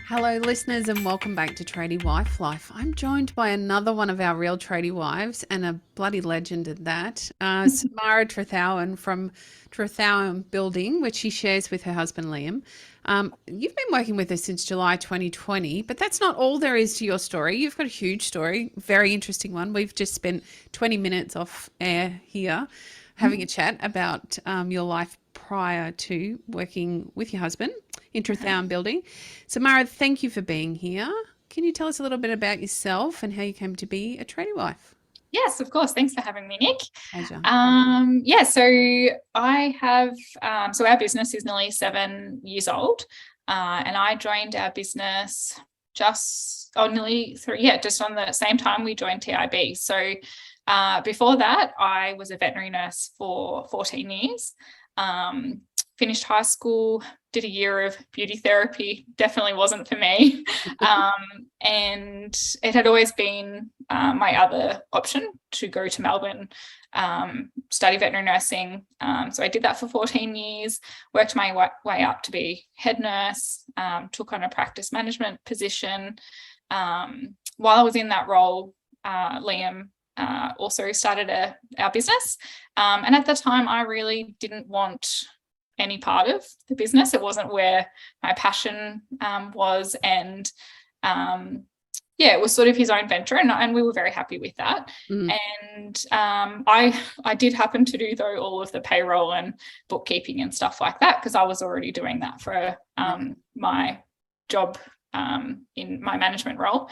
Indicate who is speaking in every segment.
Speaker 1: Hello, listeners, and welcome back to Tradie Wife Life. I'm joined by another one of our real tradie wives and a bloody legend at that, Samara Trethowan from Trethowan Building, which she shares with her husband Liam. You've been working with us since July 2020, but that's not all there is to your story. You've got a huge story, very interesting one. We've just spent 20 minutes off air here having a chat about your life prior to working with your husband in Trethowan Building. Samara, thank you for being here. Can you tell us a little bit about yourself and how you came to be a tradie wife?
Speaker 2: Yes, of course. Thanks for having me, Nick.
Speaker 1: Pleasure.
Speaker 2: So I have, so our business is nearly 7 years old, and I joined our business just on the same time we joined TIB. So before that, I was a veterinary nurse for 14 years. Finished high school, did a year of beauty therapy, definitely wasn't for me. And it had always been my other option to go to Melbourne, study veterinary nursing. So I did that for 14 years, worked my way up to be head nurse, took on a practice management position. While I was in that role, Liam also started our business. And at the time, I really didn't want any part of the business. It wasn't where my passion was. And it was sort of his own venture. And we were very happy with that. And I did happen to do, though, all of the payroll and bookkeeping and stuff like that, because I was already doing that for my job in my management role.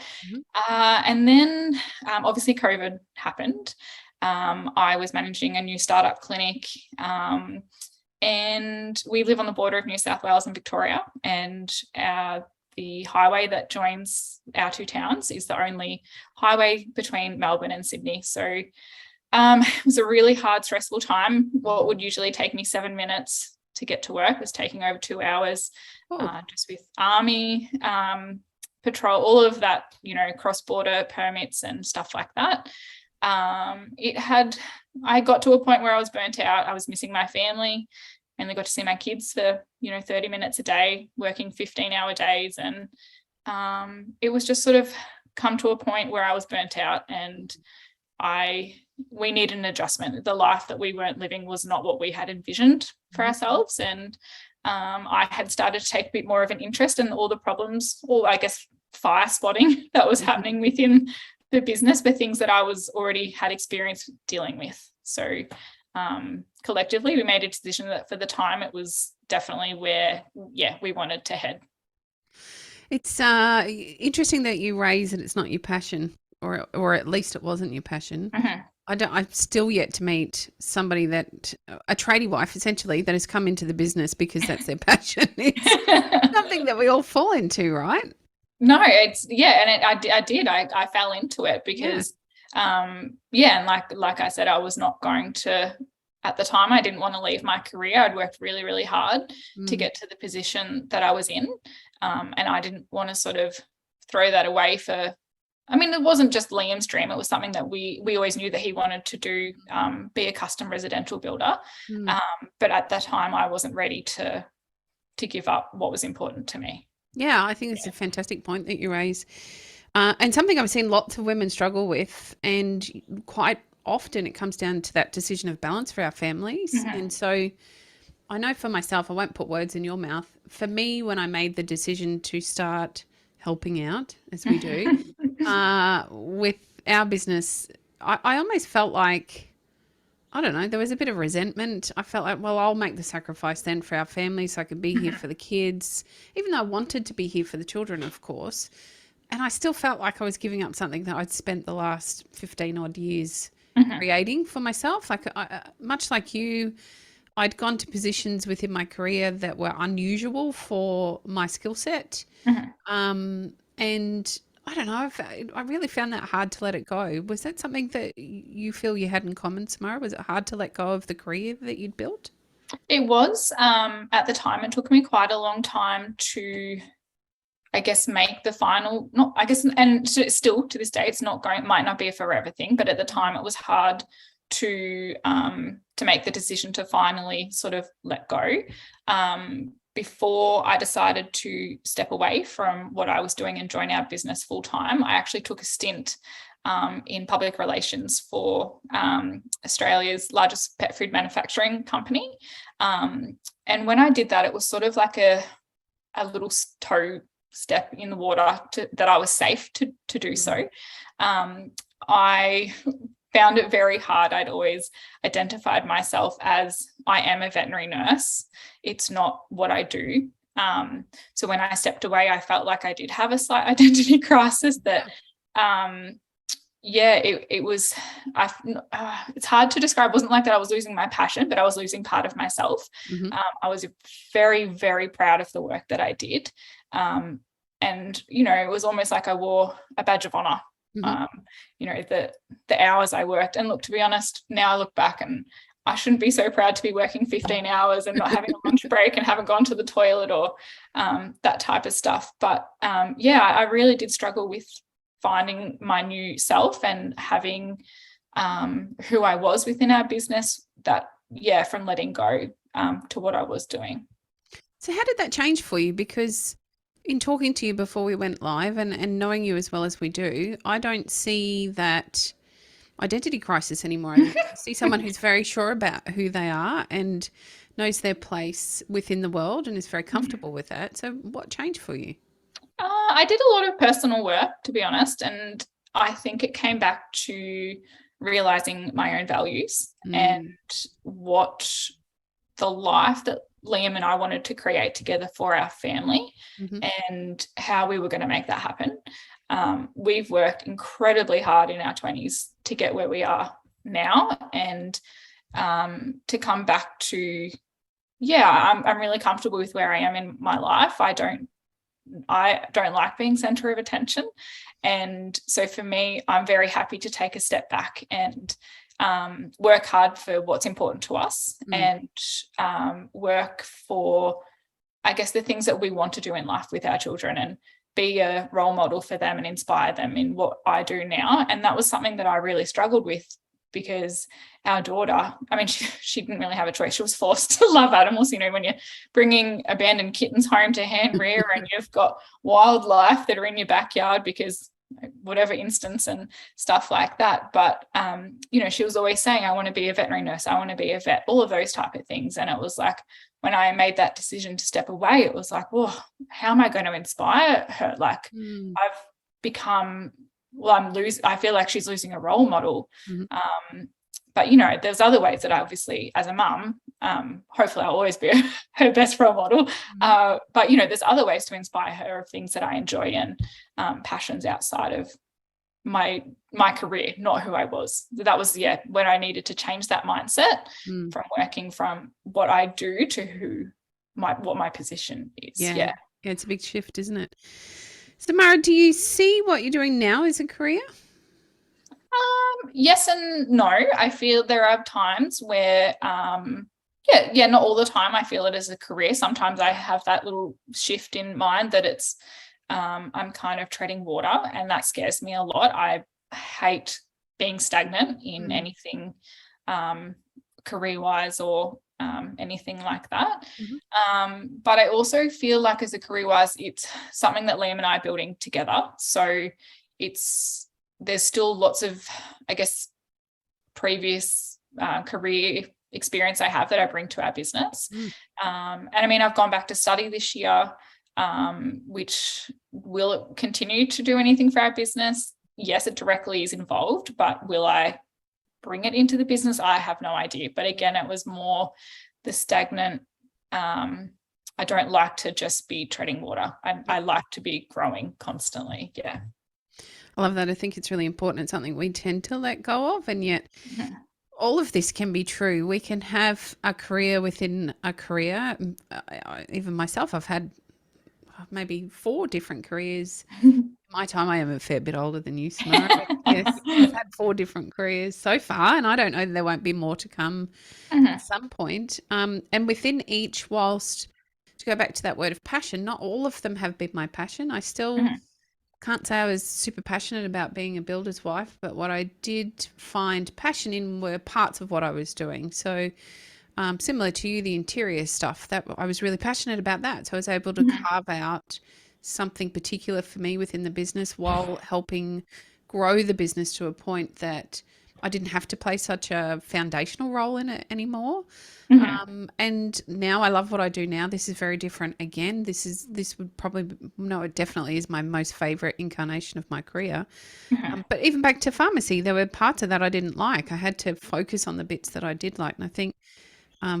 Speaker 2: And then obviously COVID happened. I was managing a new startup clinic, and we live on the border of New South Wales and Victoria, and the highway that joins our two towns is the only highway between Melbourne and Sydney. So it was a really hard, stressful time. What would usually take me 7 minutes to get to work was taking over 2 hours, just with army patrol, all of that, cross-border permits and stuff like that. I got to a point where I was burnt out. I was missing my family. I only got to see my kids for 30 minutes a day, working 15-hour days, and it was just sort of come to a point where I was burnt out, and we needed an adjustment. The life that we weren't living was not what we had envisioned for ourselves, and I had started to take a bit more of an interest in all the problems, or I guess fire spotting that was happening within the business, but things that I was already had experience dealing with. So collectively, we made a decision that for the time it was definitely where, we wanted to head.
Speaker 1: It's interesting that you raise that it's not your passion, or at least it wasn't your passion. I'm still yet to meet somebody a tradie wife essentially, that has come into the business because that's their passion. It's something that we all fall into, right?
Speaker 2: No, I fell into it because, and like I said, I was not going to, at the time, I didn't want to leave my career. I'd worked really, really hard to get to the position that I was in. And I didn't want to sort of throw that away it wasn't just Liam's dream. It was something that we always knew that he wanted to do, be a custom residential builder. But at that time, I wasn't ready to give up what was important to me.
Speaker 1: Yeah, I think it's a fantastic point that you raise. And something I've seen lots of women struggle with, and quite often it comes down to that decision of balance for our families. And so I know for myself, I won't put words in your mouth. For me, when I made the decision to start helping out, as we do, with our business, I almost felt like, I don't know, there was a bit of resentment. I felt like, well, I'll make the sacrifice then for our family so I could be here for the kids, even though I wanted to be here for the children, of course. And I still felt like I was giving up something that I'd spent the last 15 odd years creating for myself. Like much like you, I'd gone to positions within my career that were unusual for my skill set. And I don't know, I really found that hard to let it go. Was that something that you feel you had in common, Samara? Was it hard to let go of the career that you'd built?
Speaker 2: It was. At the time, it took me quite a long time to, I guess, make the final, and still to this day, might not be a forever thing, but at the time it was hard to make the decision to finally sort of let go. before I decided to step away from what I was doing and join our business full time, I actually took a stint in public relations for Australia's largest pet food manufacturing company. And when I did that, it was sort of like a little toe step in the water that I was safe to do so. I found it very hard. I'd always identified myself as I am a veterinary nurse. It's not what I do. So when I stepped away, I felt like I did have a slight identity crisis that, it was, it's hard to describe. It wasn't like that I was losing my passion, but I was losing part of myself. I was very, very proud of the work that I did. And, it was almost like I wore a badge of honor. The hours I worked. And look, to be honest, now I look back and I shouldn't be so proud to be working 15 hours and not having a lunch break and haven't gone to the toilet or that type of stuff. But I really did struggle with finding my new self and having who I was within our business, from letting go to what I was doing.
Speaker 1: So how did that change for you? Because in talking to you before we went live and knowing you as well as we do, I don't see that identity crisis anymore. I see someone who's very sure about who they are and knows their place within the world and is very comfortable with that. So what changed for you?
Speaker 2: I did a lot of personal work, to be honest, and I think it came back to realizing my own values and what the life that Liam and I wanted to create together for our family and how we were going to make that happen. We've worked incredibly hard in our 20s to get where we are now, and to come back to, I'm really comfortable with where I am in my life. I don't like being center of attention. And so for me, I'm very happy to take a step back and work hard for what's important to us and work for, I guess, the things that we want to do in life with our children and be a role model for them and inspire them in what I do now. And that was something that I really struggled with, because our daughter, I mean, she didn't really have a choice. She was forced to love animals. When you're bringing abandoned kittens home to hand rear and you've got wildlife that are in your backyard because whatever instance and stuff like that. But, she was always saying, I want to be a veterinary nurse. I want to be a vet, all of those type of things. And it was like, when I made that decision to step away, it was like, well, how am I going to inspire her? Like I've become, I feel like she's losing a role model. But, there's other ways that I obviously, as a mum, hopefully I'll always be her best role model. But, there's other ways to inspire her of things that I enjoy and passions outside of my career, not who I was. That was, when I needed to change that mindset from working from what I do to what my position is. Yeah,
Speaker 1: it's a big shift, isn't it? Samara, do you see what you're doing now as a career?
Speaker 2: Yes and no. I feel there are times where, not all the time I feel it as a career. Sometimes I have that little shift in mind that it's, I'm kind of treading water, and that scares me a lot. I hate being stagnant in anything career-wise or anything like that. But I also feel like as a career-wise, it's something that Liam and I are building together. So there's still lots of, I guess, previous career experience I have that I bring to our business. And I mean, I've gone back to study this year, which will continue to do anything for our business. Yes, it directly is involved, but will I bring it into the business? I have no idea. But again, it was more the stagnant. I don't like to just be treading water. I like to be growing constantly. Yeah.
Speaker 1: I love that. I think it's really important. It's something we tend to let go of, and yet all of this can be true. We can have a career within a career. Even myself, I've had maybe 4 different careers. My time, I am a fair bit older than you, Samara. Yes, I've had 4 different careers so far, and I don't know that there won't be more to come at some point. And within each, whilst, to go back to that word of passion, not all of them have been my passion. I still can't say I was super passionate about being a builder's wife, but what I did find passion in were parts of what I was doing. So similar to you, the interior stuff, that I was really passionate about that. So I was able to carve out something particular for me within the business while helping grow the business to a point that I didn't have to play such a foundational role in it anymore. And now I love what I do now. This is very different. Again, this would probably, no, it definitely is my most favorite incarnation of my career. But even back to pharmacy, there were parts of that I didn't like. I had to focus on the bits that I did like. And I think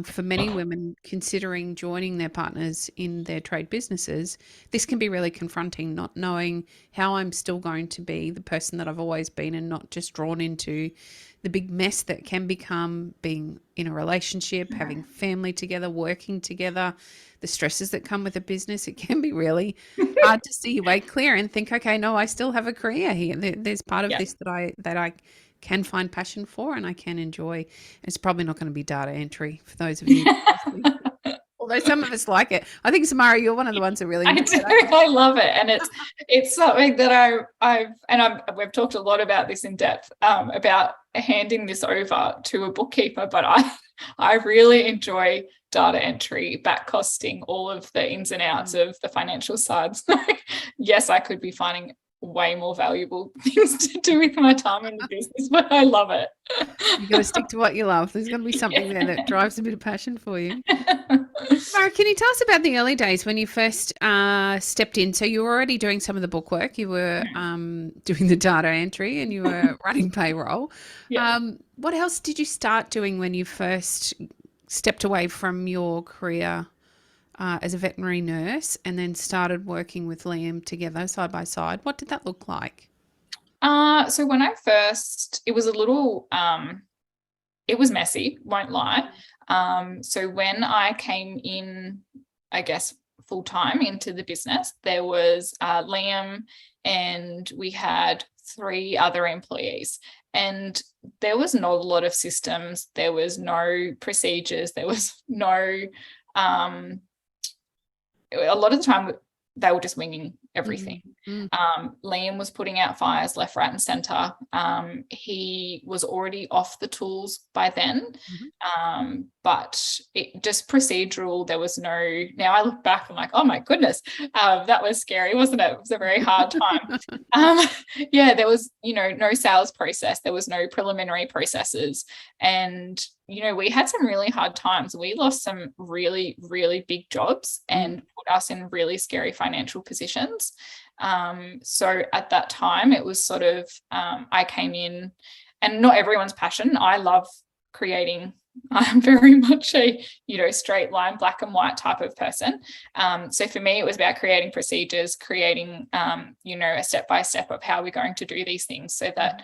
Speaker 1: for many women considering joining their partners in their trade businesses, this can be really confronting, not knowing how I'm still going to be the person that I've always been and not just drawn into the big mess that can become being in a relationship, having family together, working together, the stresses that come with a business. It can be really hard to see your way clear and think, okay, no, I still have a career here. There's part of this that I can find passion for and I can enjoy. It's probably not going to be data entry for those of you. Although some of us like it. I think, Samara, you're one of the ones that really enjoy it.
Speaker 2: I love it. And it's something that we've talked a lot about this in depth, about handing this over to a bookkeeper, but I really enjoy data entry, back costing, all of the ins and outs of the financial sides. Yes, I could be finding way more valuable things to do with my time in the business, but I love it.
Speaker 1: You've got to stick to what you love. There's going to be something there that drives a bit of passion for you. Mara, can you tell us about the early days when you first stepped in? So you were already doing some of the bookwork, you were doing the data entry, and you were running payroll. What else did you start doing when you first stepped away from your career as a veterinary nurse and then started working with Liam together side by side? What did that look like?
Speaker 2: So when I first, it was a little, it was messy, won't lie. So when I came in, I guess, full time into the business, there was Liam and we had 3 other employees, and there was not a lot of systems. There was no procedures. There was no, a lot of the time they were just winging everything. Liam was putting out fires left, right and centre. He was already off the tools by then, but it just procedural. There was no, now I look back, I'm like, oh my goodness, that was scary, wasn't it? It was a very hard time. There was, no sales process. There was no preliminary processes. And, we had some really hard times. We lost some really, really big jobs and put us in really scary financial positions. So at that time, it was sort of, I came in, and not everyone's passion. I love creating. I'm very much a, straight line, black and white type of person. So for me, it was about creating procedures, creating, a step-by-step of how we're going to do these things so that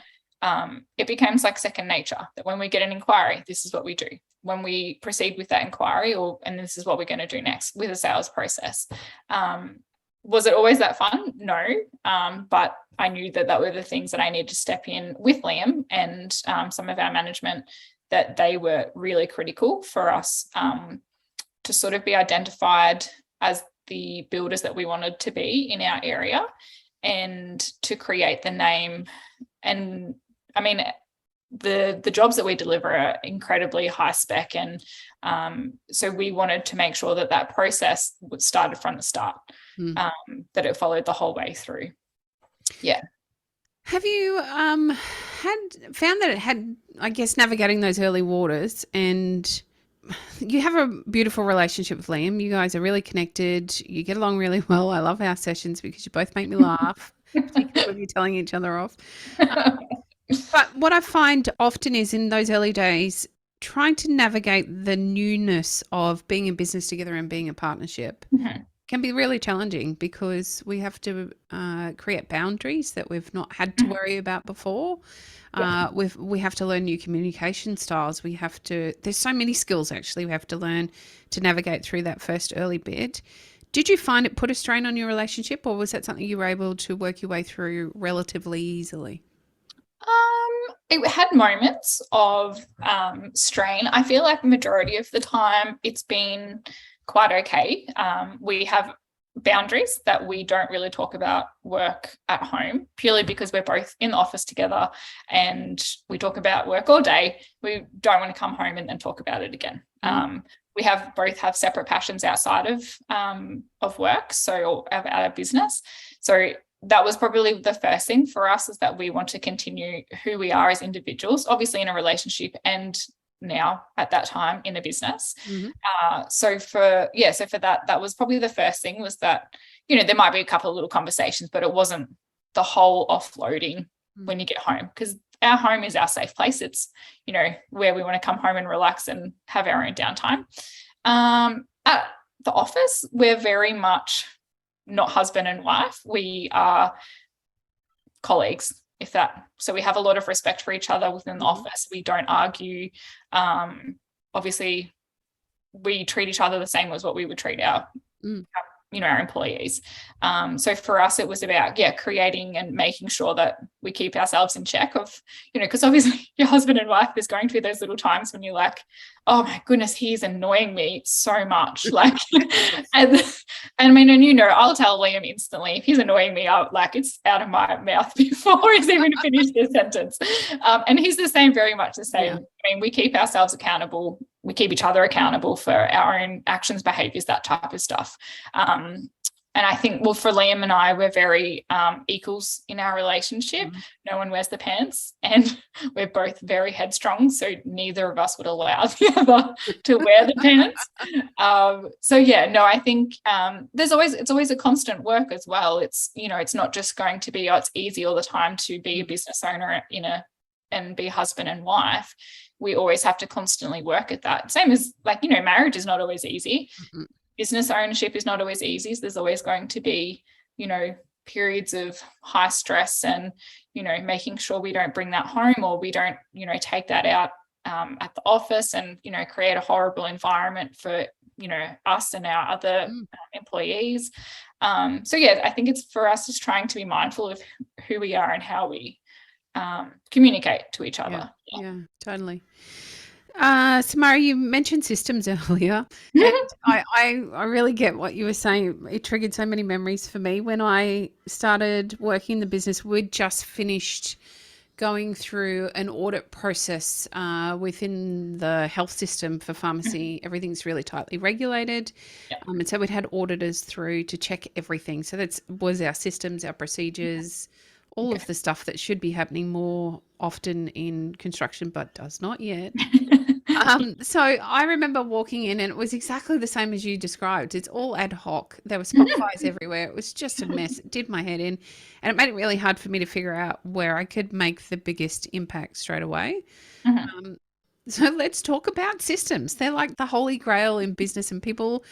Speaker 2: it becomes like second nature, that when we get an inquiry, this is what we do. When we proceed with that inquiry, and this is what we're going to do next with a sales process. Was it always that fun? No. But I knew that were the things that I needed to step in with Liam and some of our management, that they were really critical for us to sort of be identified as the builders that we wanted to be in our area and to create the name. And I mean, the jobs that we deliver are incredibly high spec, and so we wanted to make sure that process started from the start, that it followed the whole way through.
Speaker 1: Have you found that it had, I guess, navigating those early waters, and you have a beautiful relationship with Liam. You guys are really connected. You get along really well. I love our sessions because you both make me laugh, particularly when you're telling each other off. But what I find often is in those early days, trying to navigate the newness of being in business together and being a partnership can be really challenging, because we have to create boundaries that we've not had to worry about before. We have to learn new communication styles. There's so many skills actually we have to learn to navigate through that first early bit. Did you find it put a strain on your relationship, or was that something you were able to work your way through relatively easily?
Speaker 2: It had moments of strain. I feel like majority of the time it's been quite okay. We have boundaries that we don't really talk about work at home, purely because we're both in the office together and we talk about work all day. We don't want to come home and then talk about it again. We both have separate passions outside of work, so of our business. So that was probably the first thing for us, is that we want to continue who we are as individuals, obviously in a relationship and now at that time in a business. So for that was probably the first thing, was that, you know, there might be a couple of little conversations, but it wasn't the whole offloading when you get home, because our home is our safe place. It's, you know, where we want to come home and relax and have our own downtime. At the office, we're very much not husband and wife. We are colleagues, so we have a lot of respect for each other within the office. We don't argue. Obviously we treat each other the same as what we would treat our our employees. So for us, it was about creating and making sure that we keep ourselves in check of, because obviously your husband and wife is going through those little times when you're like, oh my goodness, he's annoying me so much. Like, and I mean, and I'll tell Liam instantly if he's annoying me, it's out of my mouth before he's even finished his sentence. And he's very much the same. Yeah. I mean, we keep ourselves accountable. We keep each other accountable for our own actions, behaviors, that type of stuff. And I think, well, for Liam and I, we're very equals in our relationship. No one wears the pants, and we're both very headstrong. So neither of us would allow the other to wear the pants. I think it's always a constant work as well. It's, it's not just going to be, it's easy all the time to be a business owner and be husband and wife. We always have to constantly work at that. Same as marriage is not always easy. Business ownership is not always easy. So there's always going to be, periods of high stress and, making sure we don't bring that home, or we don't, take that out at the office and, create a horrible environment for, us and our other employees. I think it's for us just trying to be mindful of who we are and how we communicate to each other.
Speaker 1: Yeah, totally. Samara, you mentioned systems earlier, and I really get what you were saying. It triggered so many memories for me. When I started working in the business, we'd just finished going through an audit process within the health system for pharmacy. Everything's really tightly regulated. And so we'd had auditors through to check everything. So that was our systems, our procedures, all of the stuff that should be happening more often in construction, but does not yet. So I remember walking in, and it was exactly the same as you described. It's all ad hoc. There were spot fires everywhere. It was just a mess. It did my head in, and it made it really hard for me to figure out where I could make the biggest impact straight away. So let's talk about systems. They're like the holy grail in business, and people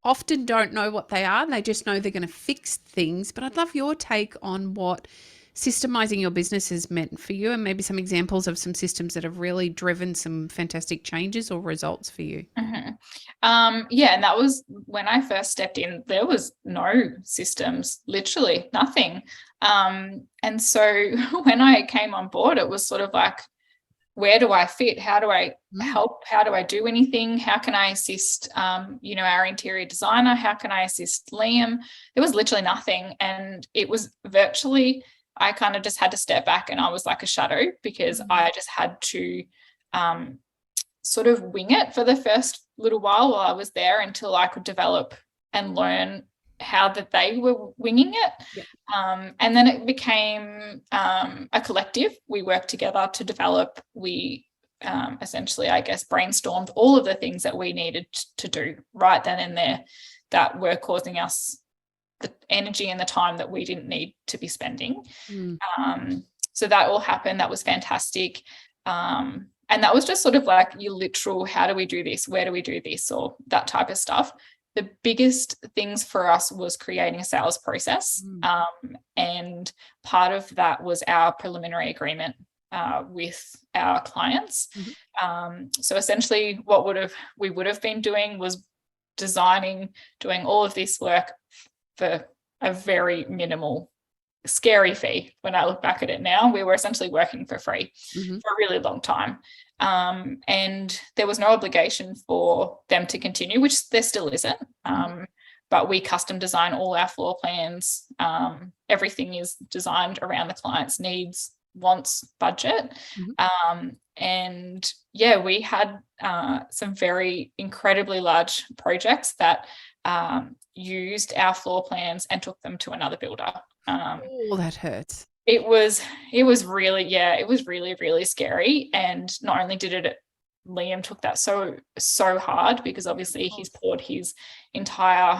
Speaker 1: often don't know what they are. They just know they're going to fix things. But I'd love your take on what systemizing your business has meant for you, and maybe some examples of some systems that have really driven some fantastic changes or results for you.
Speaker 2: And that was when I first stepped in. There was no systems, literally nothing. And so when I came on board, it was sort of like, where do I fit? How do I help? How do I do anything? How can I assist, our interior designer? How can I assist Liam? There was literally nothing. And it was virtually, I kind of just had to step back, and I was like a shadow, because I just had to sort of wing it for the first little while I was there, until I could develop and learn how that they were winging it. And then it became a collective. We worked together to develop. We essentially, I guess, brainstormed all of the things that we needed to do right then and there that were causing us the energy and the time that we didn't need to be spending. So that all happened. That was fantastic. And that was just sort of like your literal, how do we do this? Where do we do this? Or that type of stuff. The biggest things for us was creating a sales process. And part of that was our preliminary agreement with our clients. So essentially what we would have been doing was designing, doing all of this work for a very minimal, scary fee. When I look back at it now, we were essentially working for free for a really long time. And there was no obligation for them to continue, which there still isn't. but we custom design all our floor plans. Everything is designed around the client's needs, wants, budget. And yeah, we had some very incredibly large projects that used our floor plans and took them to another builder.
Speaker 1: Oh, that hurts.
Speaker 2: It was really, it was really, really scary. And not only did it, Liam took that so hard, because obviously he's poured his entire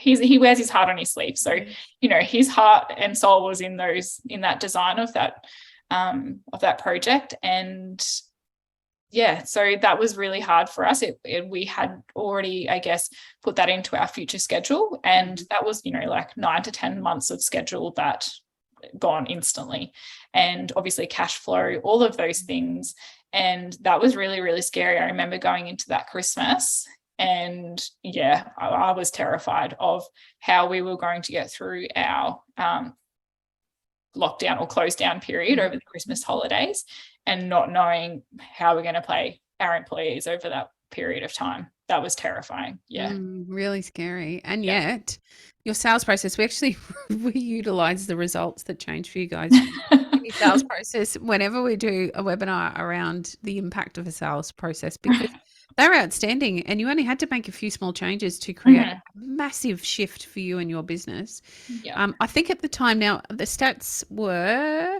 Speaker 2: he wears his heart on his sleeve. So, you know, his heart and soul was in that design of that project. And yeah, so that was really hard for us. We had already, I guess, put that into our future schedule. And that was, you know, like 9 to 10 months of schedule that gone instantly. And obviously cash flow, all of those things. And that was really, really scary. I remember going into that Christmas, and yeah, I was terrified of how we were going to get through our lockdown or close down period over the Christmas holidays, and not knowing how we're going to pay our employees over that period of time. That was terrifying. Yeah.
Speaker 1: Really scary. And yet your sales process, we utilize the results that change for you guys in your sales process whenever we do a webinar around the impact of a sales process, because they're outstanding, and you only had to make a few small changes to create a massive shift for you and your business. I think at the time, now the stats were,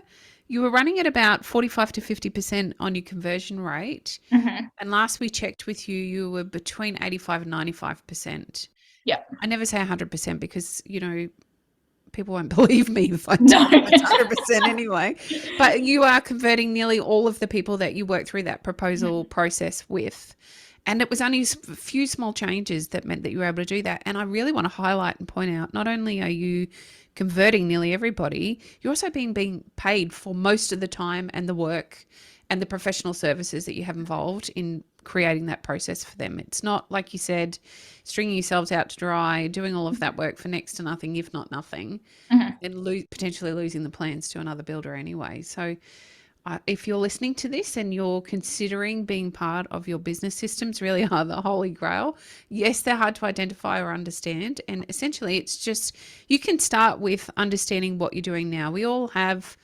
Speaker 1: you were running at about 45 to 50% on your conversion rate. And last we checked with you, you were between 85 and 95%.
Speaker 2: Yeah.
Speaker 1: I never say 100% because, you know, people won't believe me if I tell them it's 100% anyway. But you are converting nearly all of the people that you work through that proposal process with. And it was only a few small changes that meant that you were able to do that. And I really want to highlight and point out, not only are you converting nearly everybody, you're also being paid for most of the time and the work and the professional services that you have involved in creating that process for them. It's not, like you said, stringing yourselves out to dry, doing all of that work for next to nothing, if not nothing, and potentially losing the plans to another builder anyway. So if you're listening to this and you're considering being part of your business systems, really are the holy grail. Yes, they're hard to identify or understand. And essentially it's just, you can start with understanding what you're doing now. We all have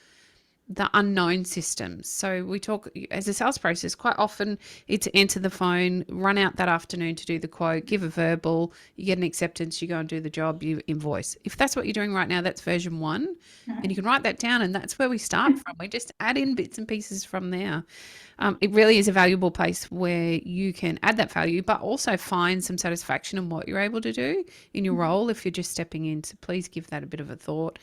Speaker 1: the unknown systems. So we talk as a sales process, quite often it's answer the phone, run out that afternoon to do the quote, give a verbal, you get an acceptance, you go and do the job, you invoice. If that's what you're doing right now, that's version 1. And you can write that down, and that's where we start from. We just add in bits and pieces from there. It really is a valuable place where you can add that value, but also find some satisfaction in what you're able to do in your role if you're just stepping in. So please give that a bit of a thought.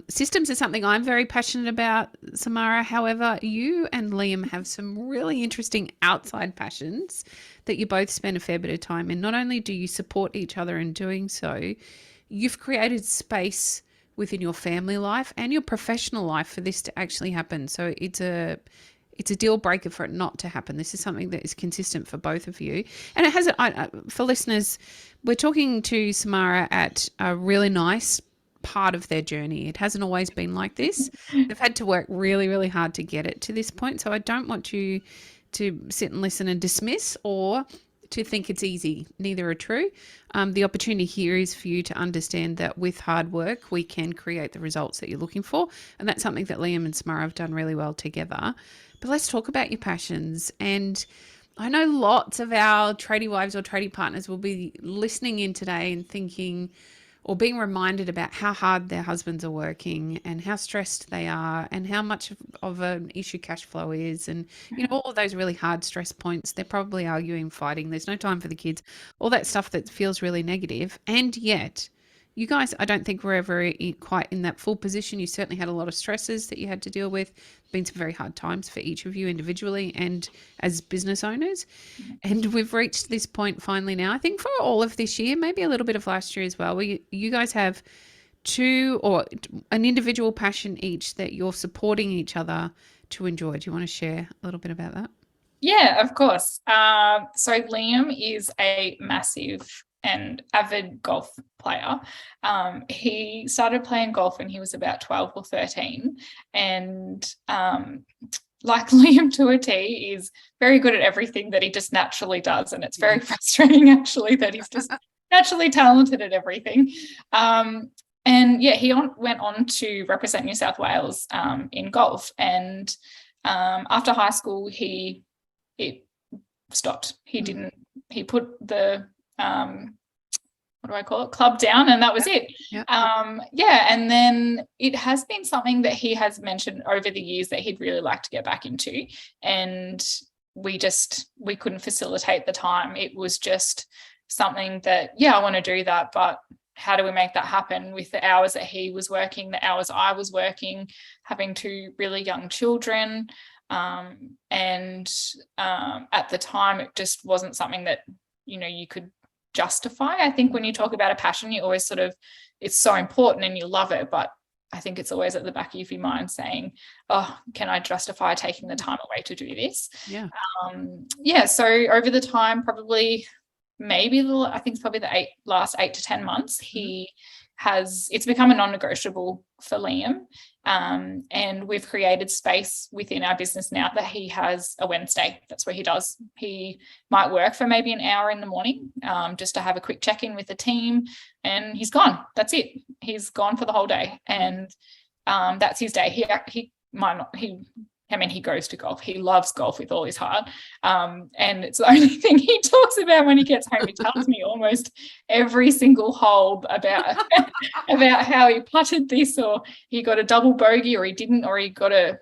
Speaker 1: Systems is something I'm very passionate about, Samara. However, you and Liam have some really interesting outside passions that you both spend a fair bit of time in. Not only do you support each other in doing so, you've created space within your family life and your professional life for this to actually happen. So it's a deal breaker for it not to happen. This is something that is consistent for both of you. And it has, for listeners, we're talking to Samara at a really nice part of their journey. It hasn't always been like this. They've had to work really, really hard to get it to this point. So I don't want you to sit and listen and dismiss, or to think it's easy. Neither are true. The opportunity here is for you to understand that with hard work, we can create the results that you're looking for. And that's something that Liam and Samara have done really well together. But let's talk about your passions. And I know lots of our tradie wives or tradie partners will be listening in today and thinking, or being reminded about how hard their husbands are working and how stressed they are and how much of an issue cash flow is. And, you know, all of those really hard stress points, they're probably arguing, fighting. There's no time for the kids, all that stuff that feels really negative. And yet you guys, I don't think were ever quite in that full position. You certainly had a lot of stresses that you had to deal with. Been some very hard times for each of you individually and as business owners. And we've reached this point finally now, I think for all of this year, maybe a little bit of last year as well, where you guys have two or an individual passion each that you're supporting each other to enjoy. Do you want to share a little bit about that?
Speaker 2: Yeah, of course. So Liam is a massive and avid golf player. He started playing golf when he was about 12 or 13, and like Liam to a T, is very good at everything that he just naturally does, and it's very frustrating actually that he's just naturally talented at everything. And yeah, he went on to represent New South Wales in golf. And after high school, it stopped. He put the what do I call it, club down, and that was it.
Speaker 1: Yeah.
Speaker 2: And then it has been something that he has mentioned over the years that he'd really like to get back into, and we couldn't facilitate the time. It was just something that, I want to do that, but how do we make that happen with the hours that he was working, the hours I was working, having two really young children, and at the time it just wasn't something that you could justify. I think when you talk about a passion, you always it's so important and you love it, but I think it's always at the back of your mind saying, oh, can I justify taking the time away to do this? So over the time, probably I think it's probably the last 8 to 10 months, it's become a non-negotiable for Liam. And we've created space within our business now that he has a Wednesday. That's where he might work for maybe an hour in the morning, just to have a quick check-in with the team, and he's gone. That's it. He's gone for the whole day. And that's his day. He goes to golf. He loves golf with all his heart. And it's the only thing he talks about when he gets home. He tells me almost every single hole about how he putted this, or he got a double bogey, or he didn't, or he got I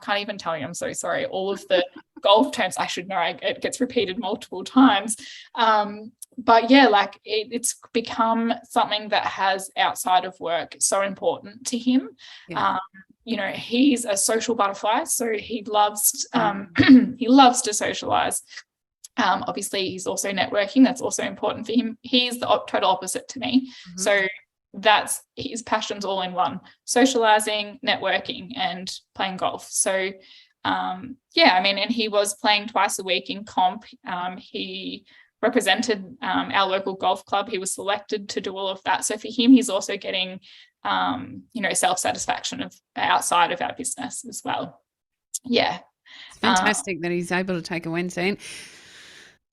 Speaker 2: can't even tell you. I'm so sorry. All of the golf terms I should know. It gets repeated multiple times. But yeah, it's become something that has, outside of work, so important to him. Yeah. He's a social butterfly, so he loves to socialize. Obviously, he's also networking. That's also important for him. He's the total opposite to me. Mm-hmm. So that's his passions all in one: socializing, networking, and playing golf. So and he was playing twice a week in comp. He represented our local golf club. He was selected to do all of that. So for him, he's also getting self-satisfaction of outside of our business as well. Yeah.
Speaker 1: It's fantastic that he's able to take a Wednesday.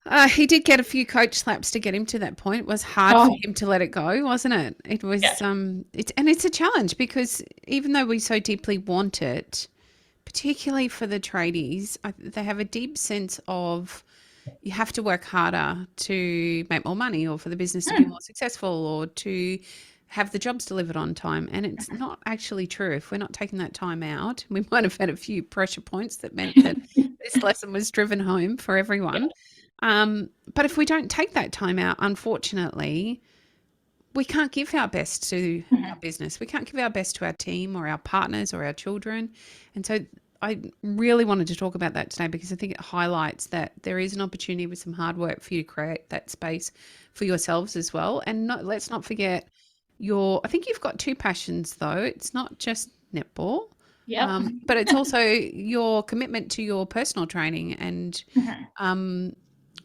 Speaker 1: And he did get a few coach slaps to get him to that point. It was hard for him to let it go, wasn't it? It was, it's a challenge, because even though we so deeply want it, particularly for the tradies, they have a deep sense of, you have to work harder to make more money, or for the business to be more successful, or to have the jobs delivered on time. And it's not actually true. If we're not taking that time out, we might have had a few pressure points that meant that this lesson was driven home for everyone. But if we don't take that time out, unfortunately, we can't give our best to our business. We can't give our best to our team or our partners or our children. And so I really wanted to talk about that today, because I think it highlights that there is an opportunity with some hard work for you to create that space for yourselves as well. And let's not forget I think you've got two passions, though. It's not just netball, but it's also your commitment to your personal training. And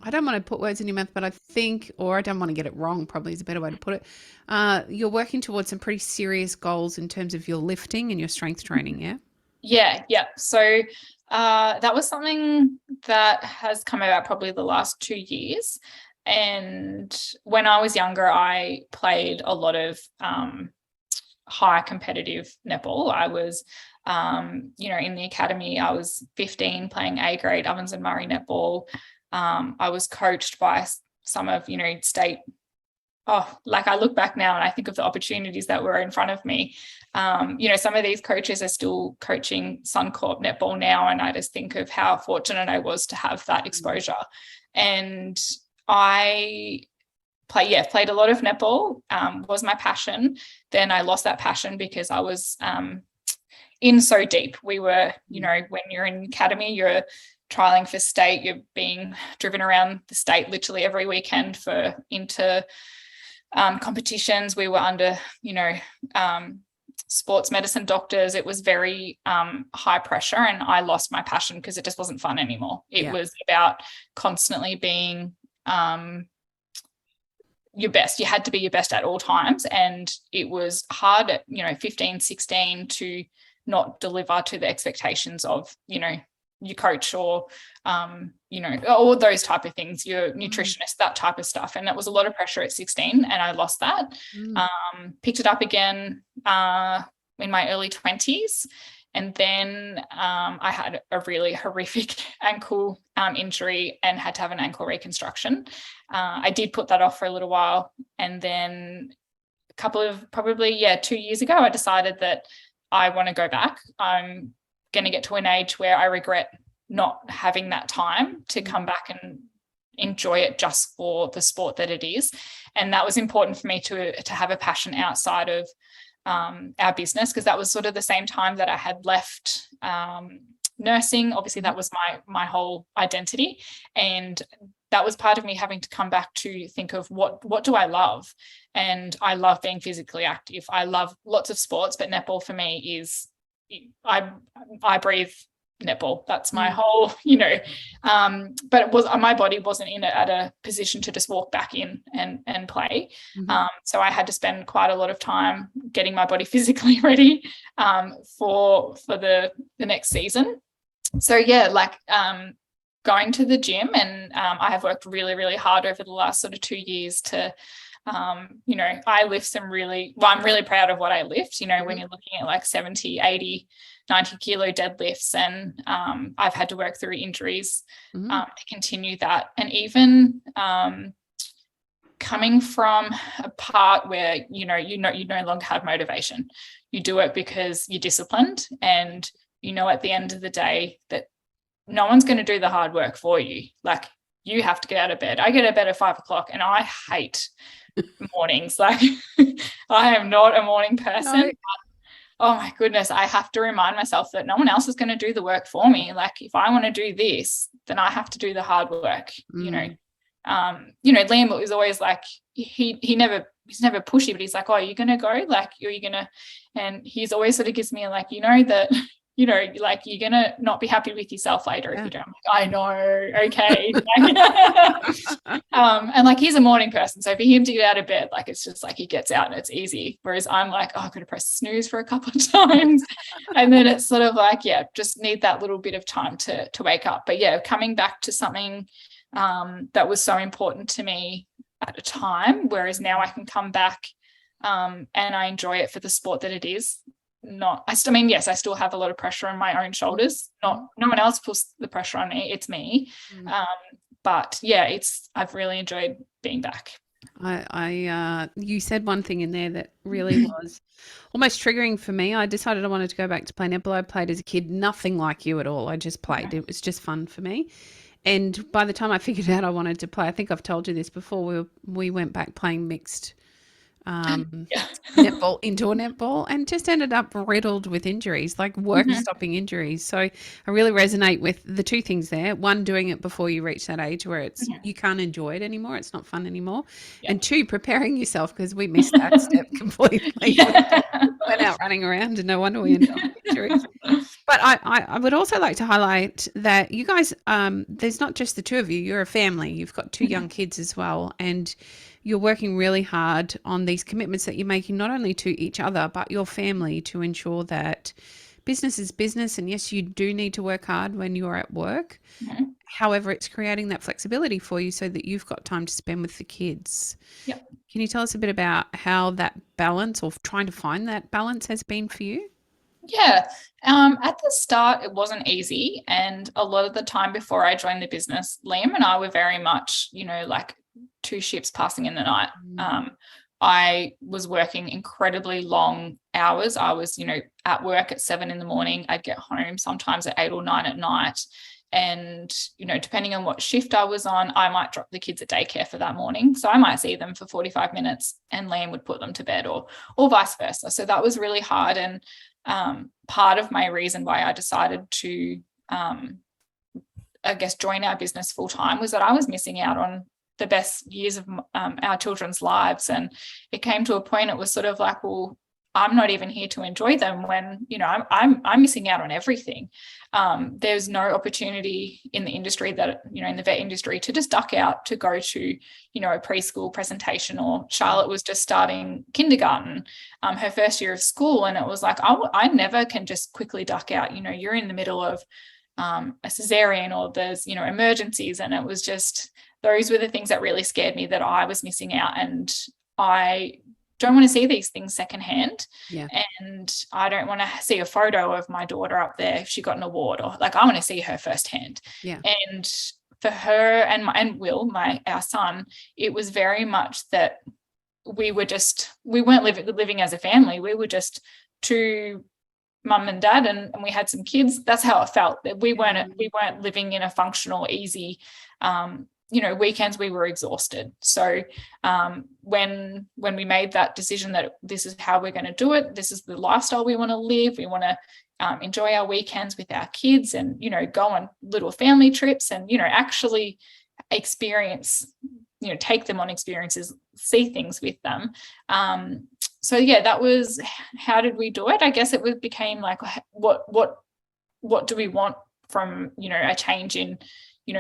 Speaker 1: I don't want to put words in your mouth, but I think, or I don't want to get it wrong, probably is a better way to put it. You're working towards some pretty serious goals in terms of your lifting and your strength training, yeah?
Speaker 2: Yeah. So that was something that has come about probably the last 2 years. And when I was younger, I played a lot of high competitive netball. I was, in the academy, I was 15 playing A grade Ovens and Murray netball. I was coached by some of, state. I look back now and I think of the opportunities that were in front of me. Some of these coaches are still coaching Suncorp netball now, and I just think of how fortunate I was to have that exposure. And I played a lot of netball, was my passion. Then I lost that passion because I was in so deep. We were, when you're in academy, you're trialing for state, you're being driven around the state literally every weekend for competitions. We were under, sports medicine doctors. It was very high pressure, and I lost my passion because it just wasn't fun anymore. It was about constantly being your best. You had to be your best at all times, and it was hard at 15, 16 to not deliver to the expectations of your coach or, you know, all those type of things, your nutritionist, that type of stuff. And it was a lot of pressure at 16 and I lost that. Picked it up again in my early 20s. And then I had a really horrific ankle injury and had to have an ankle reconstruction. I did put that off for a little while. And then a couple of probably, 2 years ago, I decided that I want to go back. I'm going to get to an age where I regret not having that time to come back and enjoy it just for the sport that it is. And that was important for me to have a passion outside of our business, because that was sort of the same time that I had left nursing. Obviously that was my whole identity, and that was part of me having to come back to think of what do I love. And I love being physically active. I love lots of sports, but netball for me is I breathe netball. That's my whole, you know, but it was, my body wasn't in it at a position to just walk back in and play. So I had to spend quite a lot of time getting my body physically ready for the next season. So yeah, like going to the gym, and I have worked really, really hard over the last sort of 2 years to you know, I lift some really, well, I'm really proud of what I lift, you know, when you're looking at like 70, 80, 90 kilo deadlifts, and I've had to work through injuries to continue that. And even coming from a part where, you no longer have motivation, you do it because you're disciplined, and you know, at the end of the day that no one's going to do the hard work for you. Like, you have to get out of bed. I get out of bed at 5 o'clock, and I hate mornings. Like, I am not a morning person. No. Oh my goodness, I have to remind myself that no one else is going to do the work for me. Like, if I want to do this, then I have to do the hard work. You know, Liam was always like, he's never pushy, but he's like, oh, are you going to go? Like, are you going to? And he's always sort of gives me like, you know, that, you know, like, you're going to not be happy with yourself later if you don't. I'm like, I know, okay. And like, he's a morning person. So for him to get out of bed, like, it's just like he gets out and it's easy. Whereas I'm like, oh, I've got to press snooze for a couple of times. And then it's sort of like, yeah, just need that little bit of time to wake up. But yeah, coming back to something that was so important to me at a time, whereas now I can come back and I enjoy it for the sport that it is. I still have a lot of pressure on my own shoulders. No one else puts the pressure on me. It's me. But yeah, I've really enjoyed being back.
Speaker 1: You said one thing in there that really was almost triggering for me. I decided I wanted to go back to play netball. I played as a kid, nothing like you at all. I just played. It was just fun for me. And by the time I figured out I wanted to play, I think I've told you this before, we went back playing mixed netball, indoor netball, and just ended up riddled with injuries, like work-stopping injuries. So I really resonate with the two things there. One, doing it before you reach that age where it's you can't enjoy it anymore. It's not fun anymore. And two, preparing yourself, because we missed that step completely. Went out running around, and no wonder we ended up with injuries. But I would also like to highlight that you guys, there's not just the two of you. You're a family. You've got two young kids as well, and you're working really hard on these commitments that you're making, not only to each other, but your family, to ensure that business is business. And yes, you do need to work hard when you're at work. However, it's creating that flexibility for you so that you've got time to spend with the kids. Can you tell us a bit about how that balance, or trying to find that balance, has been for you?
Speaker 2: Yeah. At the start, it wasn't easy. And a lot of the time before I joined the business, Liam and I were very much, you know, like two ships passing in the night. I was working incredibly long hours. I was, you know, at work at 7 a.m. I'd get home sometimes at 8 or 9 at night. And, you know, depending on what shift I was on, I might drop the kids at daycare for that morning. So I might see them for 45 minutes and Liam would put them to bed, or vice versa. So that was really hard. And part of my reason why I decided to, I guess, join our business full time was that I was missing out on the best years of our children's lives. And it came to a point, it was sort of like, well, I'm not even here to enjoy them when, you know, I'm missing out on everything. There's no opportunity in the industry that, you know, in the vet industry, to just duck out to go to, you know, a preschool presentation, or Charlotte was just starting kindergarten, her first year of school. And it was like, I never can just quickly duck out. You know, you're in the middle of a cesarean, or there's, emergencies. And it was just, those were the things that really scared me, that I was missing out. And I don't want to see these things secondhand.
Speaker 1: Yeah.
Speaker 2: And I don't want to see a photo of my daughter up there if she got an award, or like, I want to see her firsthand.
Speaker 1: Yeah.
Speaker 2: And for her and Will, our son, it was very much that we weren't living as a family. We were just two, mum and dad, and we had some kids. That's how it felt. That we weren't living in a functional, easy, weekends. We were exhausted. So when we made that decision that this is how we're going to do it, this is the lifestyle we want to live, we want to enjoy our weekends with our kids, and go on little family trips, and actually experience, take them on experiences, see things with them. So yeah, that was, how did we do it? I guess it became like, what do we want from, a change in,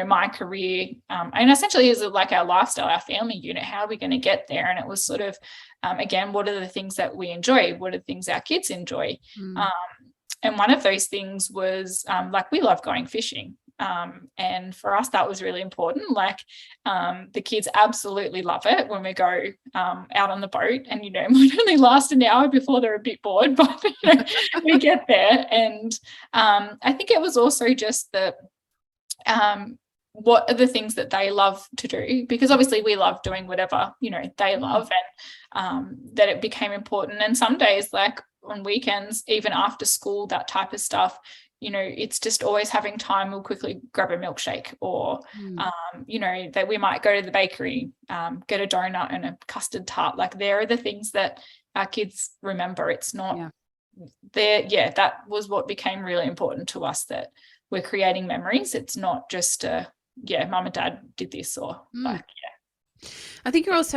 Speaker 2: my career, and essentially is it like our lifestyle, our family unit, how are we going to get there? And it was sort of, again, what are the things that we enjoy? What are the things our kids enjoy? And one of those things was, like, we love going fishing. And for us, that was really important. Like, the kids absolutely love it when we go out on the boat, and it might only last an hour before they're a bit bored, but we get there. And I think it was also just that, what are the things that they love to do? Because obviously we love doing whatever they love, and that it became important. And some days, like on weekends, even after school, that type of stuff, it's just always having time. We'll quickly grab a milkshake, or that we might go to the bakery, get a donut and a custard tart. Like, there are the things that our kids remember. It's not there. Yeah, that was what became really important to us, that we're creating memories. It's not just mum and dad did this, or
Speaker 1: I think you're also,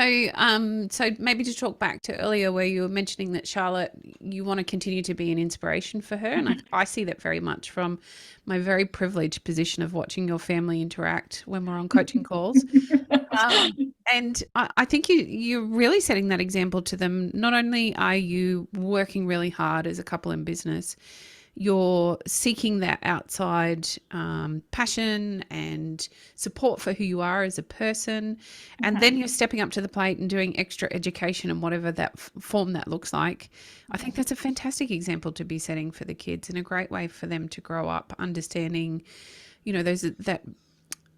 Speaker 1: so maybe to talk back to earlier where you were mentioning that, Charlotte, you want to continue to be an inspiration for her. And I see that very much from my very privileged position of watching your family interact when we're on coaching calls. And I think you're really setting that example to them. Not only are you working really hard as a couple in business, you're seeking that outside passion and support for who you are as a person. And then you're stepping up to the plate and doing extra education and whatever that form that looks like. I think that's a fantastic example to be setting for the kids, and a great way for them to grow up understanding, that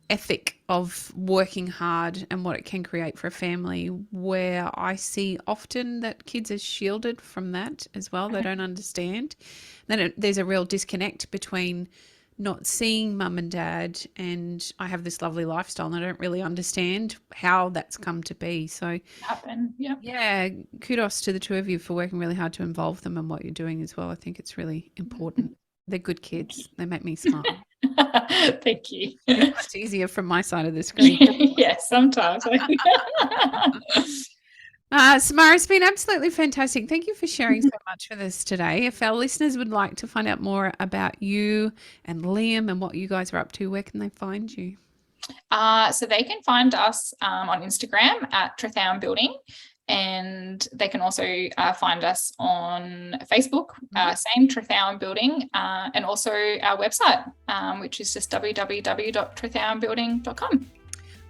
Speaker 1: ethic of working hard and what it can create for a family, where I see often that kids are shielded from that as well. They don't understand. Then there's a real disconnect between not seeing mum and dad and I have this lovely lifestyle and I don't really understand how that's come to be. So yeah, kudos to the two of you for working really hard to involve them in what you're doing as well. I think it's really important. They're good kids. They make me smile.
Speaker 2: Thank you.
Speaker 1: It's much easier from my side of the screen.
Speaker 2: Yes, sometimes.
Speaker 1: Samara, it's been absolutely fantastic. Thank you for sharing so much with us today. If our listeners would like to find out more about you and Liam and what you guys are up to, where can they find you?
Speaker 2: So they can find us on Instagram at Trethowan Building. And they can also find us on Facebook, same Trethowan Building, and also our website, which is just www.trethowanbuilding.com.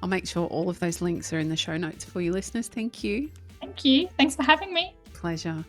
Speaker 1: I'll make sure all of those links are in the show notes for you listeners. Thank you.
Speaker 2: Thank you. Thanks for having me.
Speaker 1: Pleasure.